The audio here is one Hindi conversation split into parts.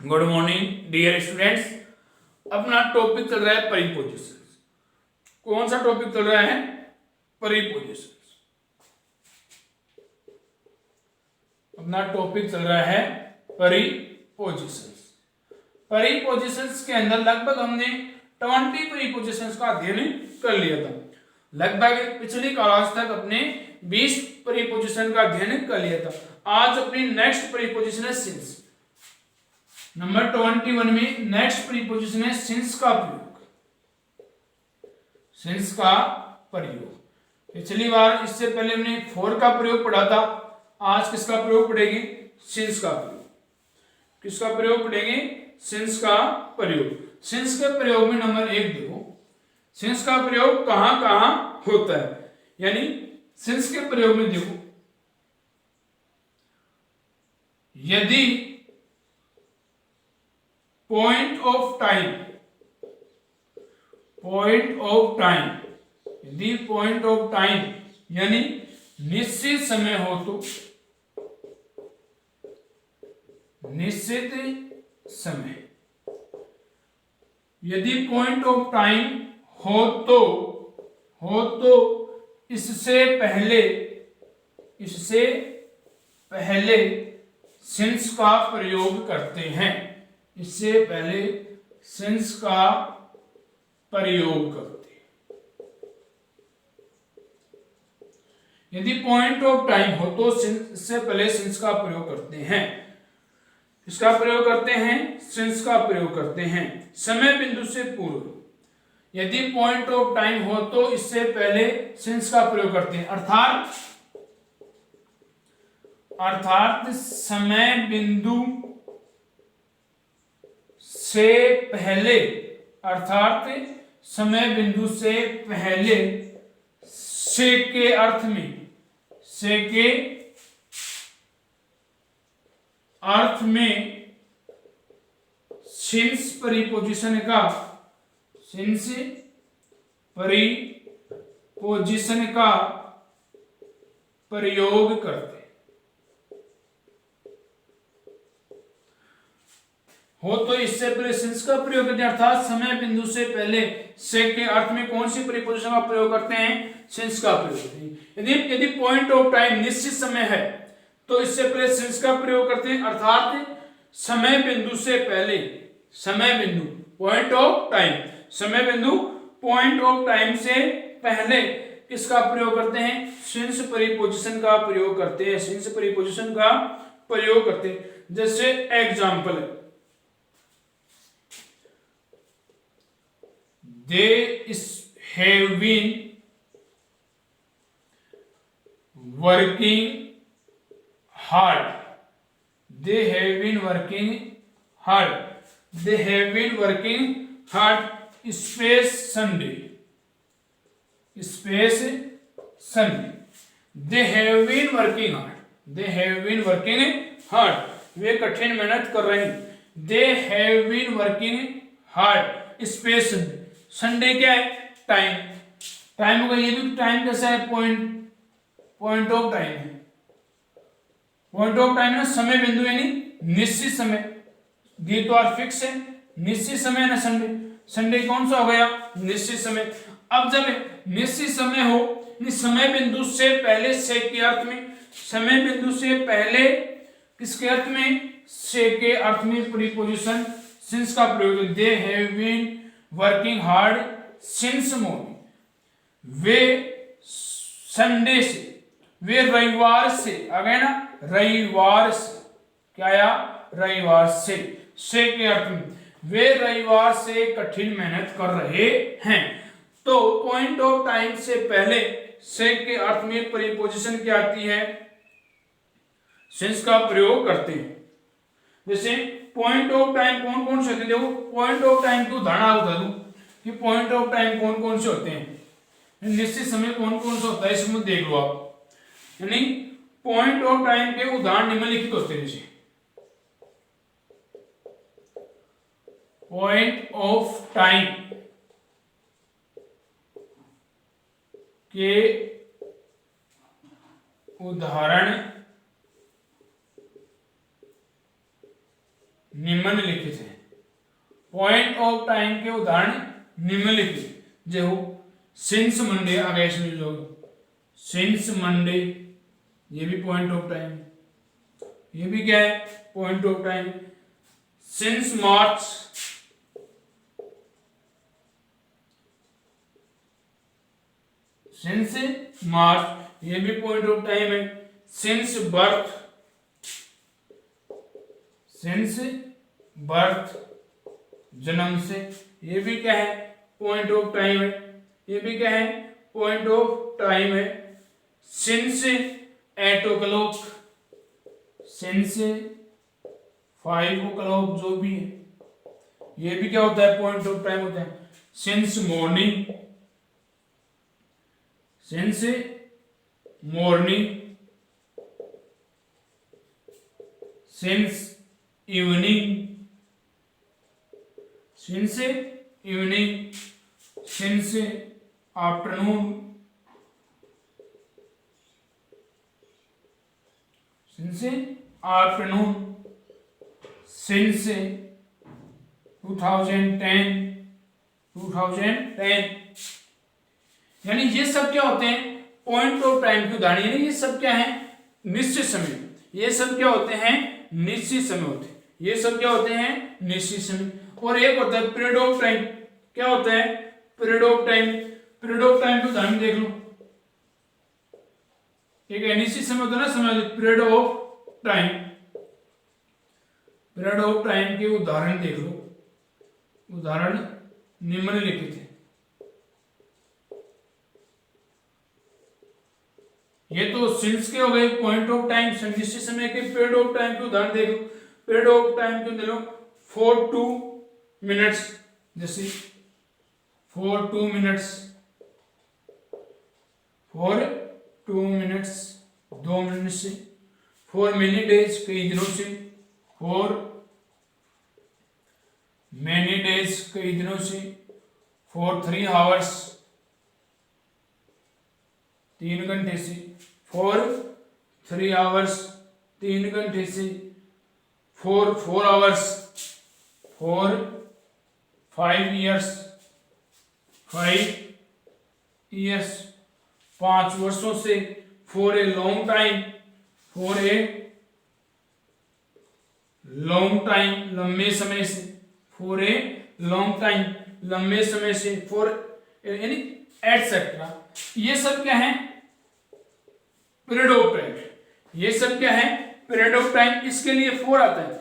Good morning dear students. अपना टॉपिक चल रहा है प्रीपोजिशंस। कौन सा टॉपिक चल रहा है? प्रीपोजिशंस। अपना टॉपिक चल रहा है प्रीपोजिशंस। प्रीपोजिशंस के अंदर लगभग हमने 20 प्रीपोजिशंस का अध्ययन कर लिया था। लगभग पिछली क्लास तक अपने 20 प्रीपोजिशन का अध्ययन कर लिया था। आज अपनी नेक्स्ट प्रीपोजिशन है सिंस। नंबर 21 में नेक्स्ट प्रीपोजिशन है सिंस का प्रयोग। सिंस का प्रयोग पिछली बार इससे पहले हमने फॉर का प्रयोग पढ़ा था। आज किसका प्रयोग पढ़ेंगे? सिंस का प्रयोग। किसका प्रयोग पढ़ेंगे? सिंस का प्रयोग। सिंस के प्रयोग में नंबर 1 देखो, सिंस का प्रयोग कहां कहां होता है। यानी सिंस के प्रयोग में देखो, यदि पॉइंट ऑफ टाइम, यदि पॉइंट ऑफ टाइम यानी निश्चित समय हो तो, निश्चित समय, यदि पॉइंट ऑफ टाइम हो तो इससे पहले सिंस का प्रयोग करते हैं। इससे पहले सिंस का प्रयोग करते हैं। यदि पॉइंट ऑफ टाइम हो तो इससे पहले सिंस का प्रयोग करते हैं। इसका प्रयोग करते हैं, सिंस का प्रयोग करते हैं समय बिंदु से पूर्व। यदि पॉइंट ऑफ टाइम हो तो इससे पहले सिंस का प्रयोग करते हैं। अर्थात समय बिंदु से पहले, अर्थात समय बिंदु से पहले, से के अर्थ में, से के अर्थ में सिंस प्रीपोजिशन का, सिंस प्रीपोजिशन का प्रयोग करते हो तो इससे पहले सिंस का प्रयोग करते हैं। अर्थात समय बिंदु से पहले से के अर्थ में कौन सी प्रीपोजिशन का प्रयोग करते हैं? सिंस का प्रयोग करते हैं। यदि पॉइंट ऑफ टाइम निश्चित समय है तो इससे पहले सिंस का प्रयोग करते हैं। अर्थात समय बिंदु से पहले, समय बिंदु पॉइंट ऑफ टाइम, समय बिंदु पॉइंट ऑफ टाइम से पहले किसका प्रयोग करते हैं? सिंस प्रीपोजिशन का प्रयोग करते हैं। सिंस प्रीपोजिशन का प्रयोग करते हैं। जैसे एग्जाम्पल है, they have been working hard. They have been working hard. They have been working hard. Space Sunday. Space Sunday. They have been working hard. They have been working hard. वे कठिन मेहनत कर रहे हैं। They have been working hard. Space Sunday. Sunday क्या है? टाइम। टाइम होगा, ये भी टाइम कैसा है? पॉइंट ऑफ टाइम है। पॉइंट ऑफ टाइम है समय बिंदु यानी निश्चित समय। ये तो आर फिक्स है, निश्चित समय है ना संडे। संडे कौन सा हो गया? निश्चित समय। अब जब निश्चित समय हो, समय बिंदु से पहले, से के अर्थ में, समय बिंदु से पहले किसके अर्थ में? से के अर्थ में प्रीपोजिशन सिंस का प्रयोग। They have been working hard since morning. वे संडे से, वे रविवार से, आ गए ना, रविवार से, क्या आया? रविवार से के अर्थ में वे रविवार से कठिन मेहनत कर रहे हैं। तो पॉइंट ऑफ टाइम से पहले से के अर्थ में प्रीपोजिशन क्या आती है? सिंस का प्रयोग करते हैं। जैसे पॉइंट ऑफ टाइम कौन कौन से होते हैं? देखो, पॉइंट ऑफ टाइम को धारणा बता दूं कि पॉइंट ऑफ टाइम कौन कौन से होते हैं, निश्चित समय कौन कौन सा होता है, इसमें देख लो आप। यानी पॉइंट ऑफ टाइम के उदाहरण निम्नलिखित होते हैं। जैसे पॉइंट ऑफ टाइम के उदाहरण निम्नलिखित है। पॉइंट ऑफ टाइम के उदाहरण निम्नलिखित जो सिंस मंडे, आगे इसमें लोग सिंस मंडे, ये भी पॉइंट ऑफ टाइम, ये भी क्या है point of time. Since March, since मार्च, ये भी पॉइंट ऑफ टाइम है। सिंस बर्थ, सिंस बर्थ, जन्म से, ये भी क्या है पॉइंट ऑफ टाइम है, ये भी क्या है पॉइंट ऑफ टाइम है। सिंस 8 o'clock, सिंस 5 o'clock, जो भी है ये भी क्या होता है पॉइंट ऑफ टाइम होता है। Since morning, since morning, since evening, since evening, since afternoon, since afternoon, since 2010, 2010। यानी ये सब क्या होते हैं पॉइंट ऑफ टाइम के उदाहरण, यानी ये सब क्या है निश्चित समय, ये सब क्या होते हैं निश्चित समय होते हैं, ये सब क्या होते हैं निश्चित समय। और एक होता है पीरियड ऑफ टाइम, क्या होता है period of time, period of time के उदाहरण देख लो। एक अनिश्चित समय होता है ना समय, period of time, period of time के उदाहरण देख लो। उदाहरण निम्नलिखित है। ये तो सिंस के हो गए पॉइंट ऑफ टाइम, निश्चित समय के। पीरियड ऑफ टाइम के उदाहरण देख लो। पीरियड ऑफ टाइम के देख लो 4 2 minutes, जैसे 4 2 minutes, 4 2 minutes, 2 मिनट से। 4 many days, कई दिनों से। 4 many days, कई दिनों से। 4 3 hours, 3 घंटे से। 4 3 hours, 3 घंटे से। 4 4 hours, 4 5 years, 5 years, 5 वर्षों से। 4 a long time, 4 a long time, लंबे समय से। 4 a long time, लंबे समय से। 4 यानी एटसेट्रा। ये सब क्या है पीरियड ऑफ टाइम, ये सब क्या है पीरियड ऑफ टाइम। इसके लिए 4 आता है,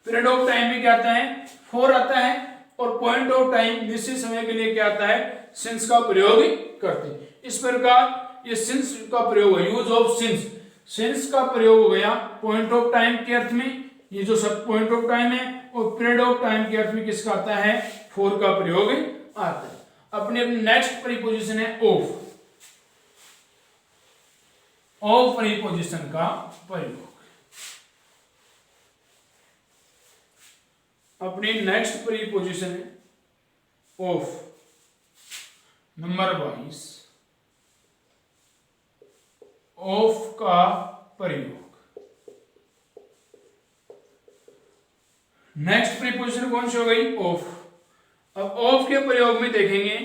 पीरियड ऑफ टाइम में क्या आता है 4 आता है। और पॉइंट ऑफ टाइम निश्चित समय के लिए क्या आता है सिंस का प्रयोग करते हैं। इस प्रकार ये सिंस का प्रयोग है, यूज ऑफ सिंस, सिंस का प्रयोग हो गया पॉइंट ऑफ टाइम के अर्थ में, ये जो सब पॉइंट ऑफ टाइम है। और पीरियड ऑफ टाइम के अर्थ में किसका आता है 4 का प्रयोग आता है। अपने नेक्स्ट प्रीपोजिशन है ऑफ, ऑफ प्रीपोजिशन का प्रयोग। अपनी नेक्स्ट प्रीपोजिशन है ऑफ, नंबर 22, ऑफ का प्रयोग। नेक्स्ट प्रीपोजिशन कौन सी हो गई ऑफ। अब ऑफ के प्रयोग में देखेंगे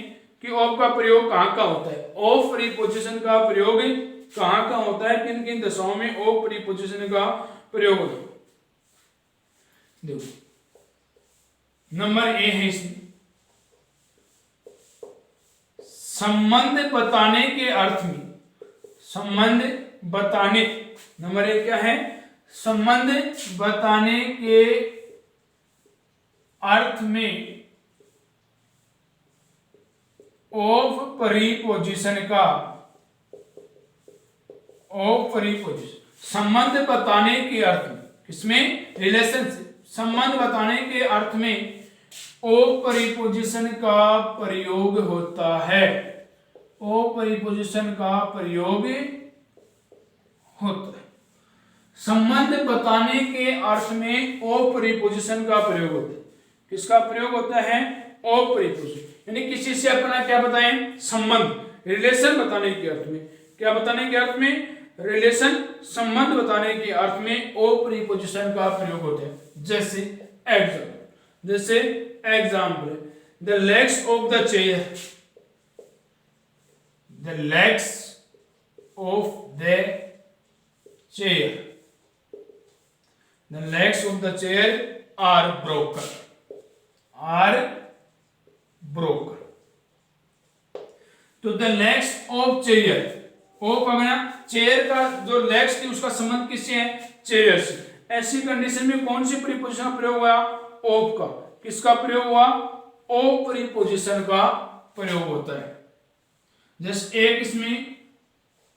कि ऑफ का प्रयोग कहां का होता है। ऑफ प्रीपोजिशन का प्रयोग कहां का होता है, किन किन दशाओं में ऑफ प्रीपोजिशन का प्रयोग होता है। देखो नंबर ए है इसमें संबंध बताने के अर्थ में, संबंध बताने, नंबर एक क्या है संबंध बताने के अर्थ में ऑफ प्रीपोजिशन का, ऑफ प्रीपोजिशन संबंध बताने के अर्थ में, किसमें रिलेशनशिप, संबंध बताने के अर्थ में ऑफ प्रीपोजिशन का प्रयोग होता है, ऑफ प्रीपोजिशन का प्रयोग होता है। संबंध बताने के अर्थ में ऑफ प्रीपोजिशन का प्रयोग होता है। किसका प्रयोग होता है ऑफ प्रीपोजिशन, यानी किसी से अपना क्या बताएं संबंध, रिलेशन बताने के अर्थ में, क्या बताने के अर्थ में रिलेशन, संबंध बताने के अर्थ में ऑफ प्रीपोजिशन का प्रयोग होता है। जैसे एग्जाम्पल, जैसे example, the legs of the chair, the legs of the chair, the legs of the chair are broken, are broken. तो the legs of chair, of अगना चेयर का जो लेग्स थी उसका संबंध किससे है? चेयर से। ऐसी कंडीशन में कौन सी प्रीपोजिशन का प्रयोग हुआ? ऑफ का। किसका प्रयोग हुआ? ऑफ प्रीपोजिशन का प्रयोग होता है। जैसे एक इसमें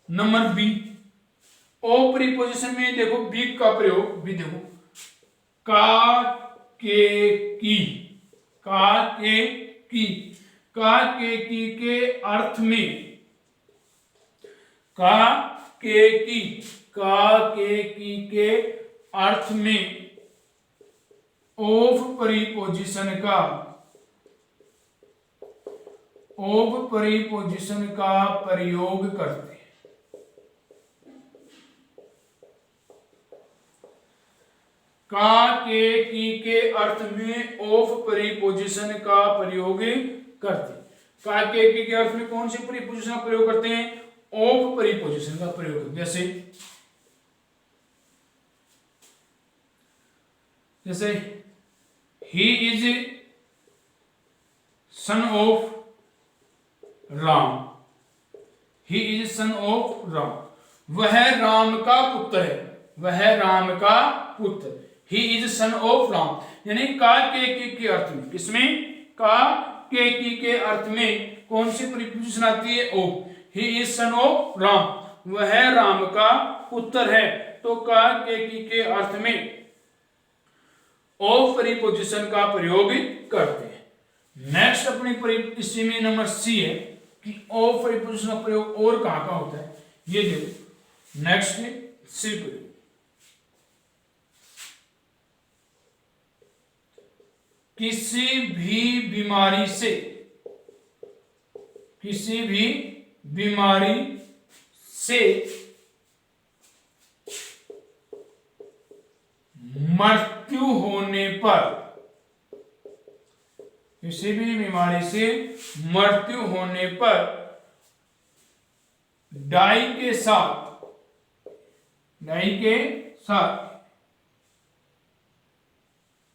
नंबर बी, ऑफ प्रीपोजिशन में देखो बी का प्रयोग, बी देखो का के की, का के की, का के अर्थ में, का के की, का के अर्थ में ऑफ प्रीपोजिशन का, ऑफ प्रीपोजिशन का प्रयोग करते हैं। का के की के अर्थ में ऑफ प्रीपोजिशन का प्रयोग करते हैं। का के की के अर्थ में कौन सी प्रीपोजिशन का प्रयोग करते हैं? ऑफ प्रीपोजिशन का प्रयोग करते हैं। जैसे he is son of Ram, he is son of Ram, वह राम का पुत्र है, वह राम का पुत्र। He is son of Ram, यानी का के अर्थ में, किसमें? का के अर्थ में कौन सी प्रीपोजिशन आती है? Of. He is son of Ram, वह राम का पुत्र है। तो का के अर्थ में ऑफ प्रीपोजिशन का प्रयोग करते हैं। नेक्स्ट अपनी इसी में नंबर सी है कि ऑफ प्रीपोजिशन का प्रयोग और कहां होता है, ये देखो। नेक्स्ट है सी प्रयोग, किसी भी बीमारी से, किसी भी बीमारी से मृत्यु होने पर, किसी भी बीमारी से मृत्यु होने पर डाई के साथ, डाई के साथ,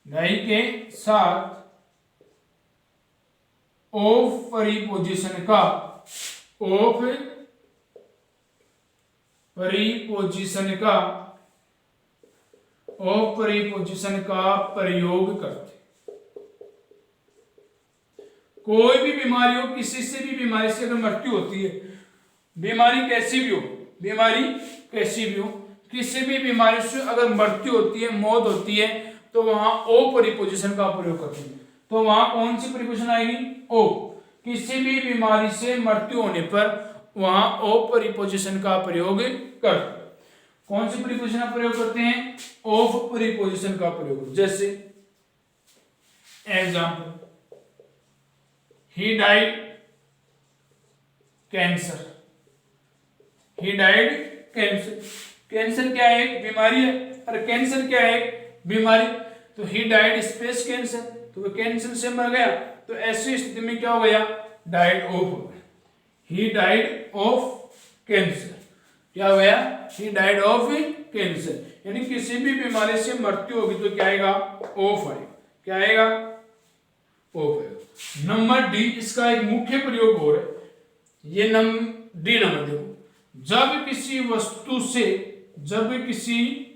डाई के साथ ऑफ प्रीपोजिशन का, ऑफ प्रीपोजिशन का, ऑफ प्रीपोजिशन का प्रयोग करते। कोई भी बीमारी हो, किसी से भी बीमारी से अगर मृत्यु होती है, बीमारी कैसी भी हो, बीमारी कैसी भी हो, किसी भी बीमारी से अगर मृत्यु होती है, मौत होती है, तो वहां ऑफ प्रीपोजिशन का प्रयोग करते हैं। तो वहां कौन सी प्रीपोजिशन आएगी? ऑफ। किसी भी बीमारी से मृत्यु होने पर वहां ऑफ प्रीपोजिशन का प्रयोग करते। कौन सी प्रीपोजिशन का प्रयोग करते हैं? ऑफ प्रीपोजिशन का प्रयोग। जैसे example, he died cancer, he died cancer. Cancer क्या है? एक बीमारी है, और कैंसर क्या है? बीमारी। तो ही डाइड स्पेस कैंसर, तो वो कैंसर से मर गया। तो ऐसी स्थिति में क्या हो गया? डाइड ऑफ हो गया। ही डाइड ऑफ कैंसर, क्या हो गया? He died of cancer. यानी किसी भी बीमारी से मृत्यु होगी तो क्या आएगा? ऑफ आएगा। क्या आएगा? ऑफ आएगा। नंबर डी, इसका एक मुख्य प्रयोग और है। ये डी नंबर देखो, जब किसी वस्तु से, जब किसी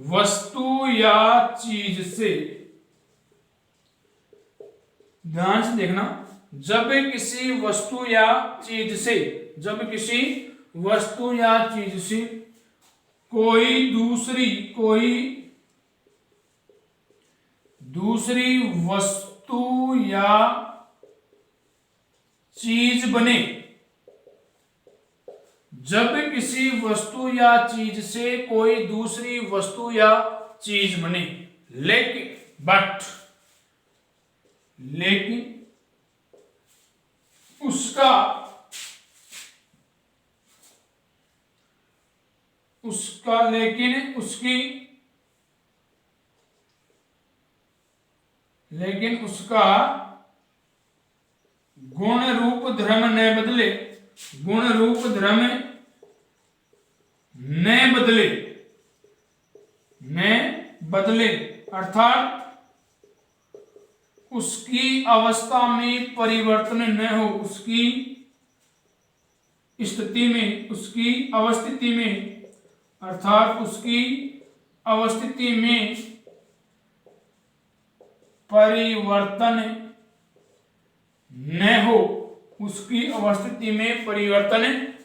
वस्तु या चीज से, ध्यान से देखना, जब किसी वस्तु या चीज से, जब किसी वस्तु या चीज से कोई दूसरी वस्तु या चीज बने, जब किसी वस्तु या चीज से कोई दूसरी वस्तु या चीज बने, लेकिन उसकी लेकिन उसका गुण रूप धर्म न बदले, गुण रूप धर्म न बदले, न बदले अर्थात उसकी अवस्था में परिवर्तन न हो, उसकी स्थिति में, उसकी अवस्थिति में, अर्थात उसकी अवस्थिति में परिवर्तन न हो, उसकी अवस्थिति में परिवर्तन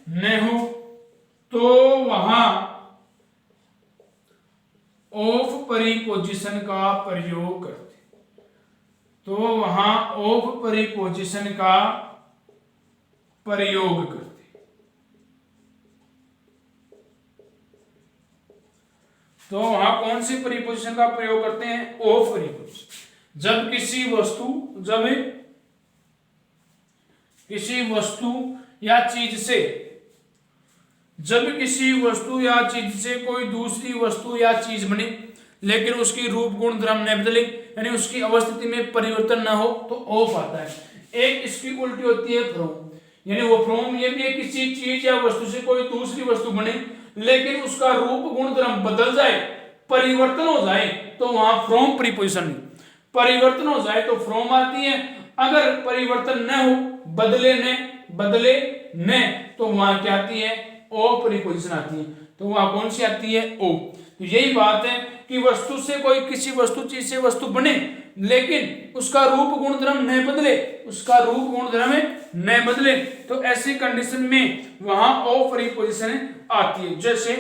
न हो, तो वहां ऑफ परिपोजिशन का प्रयोग करते, तो वहां ऑफ परिपोजिशन का प्रयोग करते। तो वहां कौन सी परिपोजिशन का प्रयोग करते हैं? ऑफ परिपोजिशन। जब किसी वस्तु या चीज से, जब किसी वस्तु या चीज से कोई दूसरी वस्तु या चीज बने लेकिन उसकी रूप गुण धर्म न बदले, यानी उसकी अवस्थिति में परिवर्तन न हो, तो ऑफ आता है। एक इसकी उल्टी होती है फ्रॉम, यानी वो फ्रॉम ये भी है किसी चीज या वस्तु से कोई दूसरी वस्तु बने लेकिन उसका रूप गुण धर्म बदल जाए, परिवर्तन हो जाए, तो वहां फ्रॉम प्रीपोजिशन, परिवर्तन हो जाए तो फ्रॉम आती है। अगर परिवर्तन न हो, बदले न, तो वहां क्या आती है? ओ प्रीपोजिशन आती है। तो वहां कौन सी आती है? ओ। तो यही बात है कि वस्तु से कोई, किसी वस्तु चीज से वस्तु बने लेकिन उसका रूप गुण धर्म न बदले, उसका रूप गुण धर्म न बदले, तो ऐसी कंडीशन में वहां ओ प्रीपोजिशन आती है। जैसे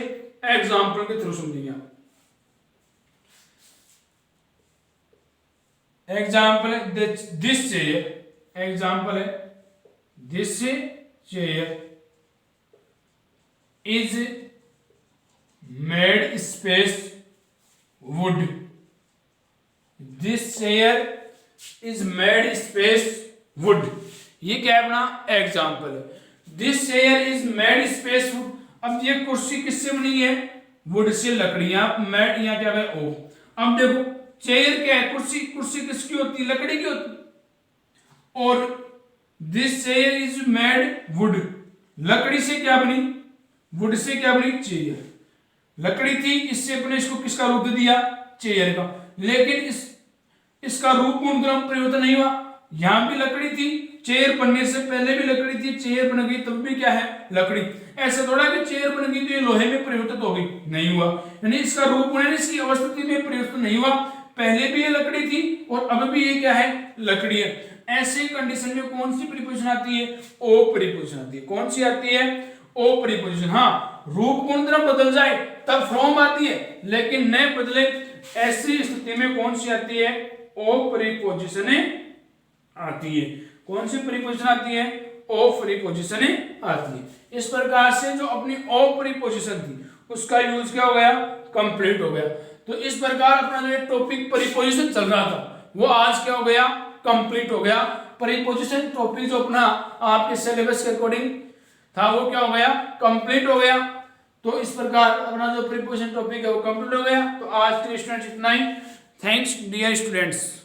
एग्जांपल के थ्रू समझिए आप। एग्जाम्पल है दिस चेयर, एग्जाम्पल है this chair is made space would, this chair is made space would. ये क्या है अपना? एग्जाम्पल है। This chair is made space would. अब ये कुर्सी किससे बनी है? वुड से, लकड़ियां, मेड यहाँ क्या है? ओ। अब देखो चेयर क्या है? कुर्सी, कुर्सी किसकी होती है? लकड़ी की होती है। और this chair is made would, लकड़ी से क्या बनी? वुड से क्या बनी? चेयर। लकड़ी थी, इससे अपने इसको किसका रूप दे दिया? चेयर का। लेकिन इसका रूप गुण धर्म परिवर्तन नहीं हुआ। यहां भी लकड़ी थी, चेयर बनने से पहले भी लकड़ी थी, चेयर बन गई तब भी क्या है? लकड़ी। ऐसा थोड़ा कि चेयर बन गई तो ये लोहे में परिवर्तित हो गई, नहीं हुआ। यानी इसका रूप गुण, इसकी अवस्थिति में परिवर्तन नहीं हुआ। पहले भी ये लकड़ी थी और अब भी ये क्या है? लकड़ी है। ऐसे कंडीशन में कौन सी प्रीपोजिशन आती है? ओ प्रीपोजिशन आती है। कौन सी आती है? ओ प्रीपोजिशन। हाँ, रूप गुण धर्म बदल जाए तब फ्रॉम आती है, लेकिन न बदले ऐसी स्थिति में कौन सी आती है? ओ प्रीपोजिशन आती है। कौन सी प्रीपोजिशन आती है? ओ प्रीपोजिशन आती है। इस प्रकार से जो अपनी ओ प्रीपोजिशन थी उसका यूज क्या हो गया? कंप्लीट हो गया। तो इस प्रकार अपना जो टॉपिक प्रीपोजिशन चल रहा था वो आज क्या हो गया? कंप्लीट हो गया। प्रीपोजिशन टॉपिक जो अपना आपके सिलेबस के अकॉर्डिंग था वो क्या हो गया? कंप्लीट हो गया। तो इस प्रकार अपना जो प्रीपोजिशन टॉपिक है वो कंप्लीट हो गया। तो आज के स्टूडेंट्स इतना ही। Thanks dear students.